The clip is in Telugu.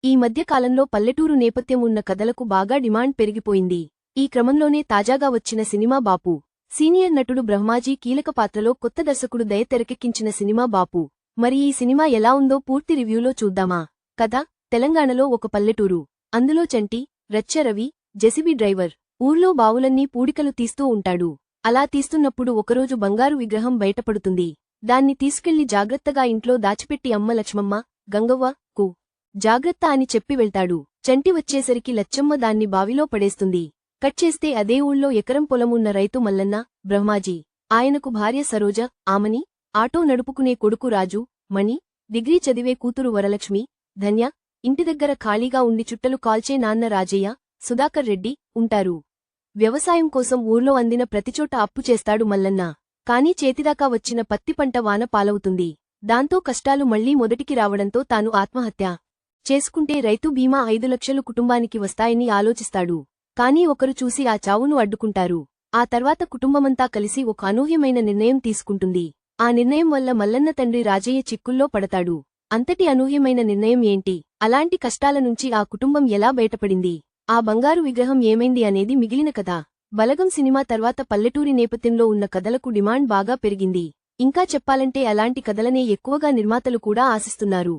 ఈ మధ్య కాలంలో పల్లెటూరు నేపథ్యం ఉన్న కథలకు బాగా డిమాండ్ పెరిగిపోయింది. ఈ క్రమంలోనే తాజాగా వచ్చిన సినిమా బాపు. సీనియర్ నటుడు బ్రహ్మాజీ కీలక పాత్రలో కొత్త దర్శకుడు దయ తెరకెక్కించిన సినిమా బాపు. మరి ఈ సినిమా ఎలా ఉందో పూర్తి రివ్యూలో చూద్దామా. కథ: తెలంగాణలో ఒక పల్లెటూరు. అందులో చంటి, రచ్చ రవి, జెసిబి డ్రైవర్ ఊర్లో బావులన్నీ పూడికలు తీస్తూ ఉంటాడు. అలా తీస్తున్నప్పుడు ఒకరోజు బంగారు విగ్రహం బయటపడుతుంది. దాన్ని తీసుకెళ్లి జాగ్రత్తగా ఇంట్లో దాచిపెట్టి అమ్మ లక్ష్మమ్మ, గంగవ్వ కు జాగ్రత్త అని చెప్పి వెళ్తాడు. చంటి వచ్చేసరికి లచ్చమ్మ దాన్ని బావిలో పడేస్తుంది. కట్ చేస్తే అదే ఊళ్ళో ఎకరం పొలం ఉన్న రైతు మల్లన్న, బ్రహ్మాజీ, ఆయనకు భార్య సరోజ, ఆమని, ఆటో నడుపుకునే కొడుకు రాజు, మణి, డిగ్రీ చదివే కూతురు వరలక్ష్మి, ధన్య, ఇంటి దగ్గర ఖాళీగా ఉండి చుట్టలు కాల్చే నాన్న రాజయ్య, సుధాకర్ రెడ్డి ఉంటారు. వ్యవసాయం కోసం ఊర్లో అందిన ప్రతిచోట అప్పు చేస్తాడు మల్లన్న. కాని చేతిదాకా వచ్చిన పత్తి పంట వాన పాలవుతుంది. దాంతో కష్టాలు మళ్లీ మొదటికి రావడంతో తాను ఆత్మహత్య చేసుకుంటే రైతు బీమా 5 లక్షలు కుటుంబానికి వస్తాయని ఆలోచిస్తాడు. కానీ ఒకరు చూసి ఆ చావును అడ్డుకుంటారు. ఆ తర్వాత కుటుంబమంతా కలిసి ఒక అనూహ్యమైన నిర్ణయం తీసుకుంటుంది. ఆ నిర్ణయం వల్ల మల్లన్న తండ్రి రాజయ్య చిక్కుల్లో పడతాడు. అంతటి అనూహ్యమైన నిర్ణయం ఏంటి? అలాంటి కష్టాల నుంచి ఆ కుటుంబం ఎలా బయటపడింది? ఆ బంగారు విగ్రహం ఏమైంది అనేది మిగిలిన కథ. బలగం సినిమా తర్వాత పల్లెటూరి నేపథ్యంలో ఉన్న కథలకు డిమాండ్ బాగా పెరిగింది. ఇంకా చెప్పాలంటే అలాంటి కథలనే ఎక్కువగా నిర్మాతలు కూడా ఆశిస్తున్నారు.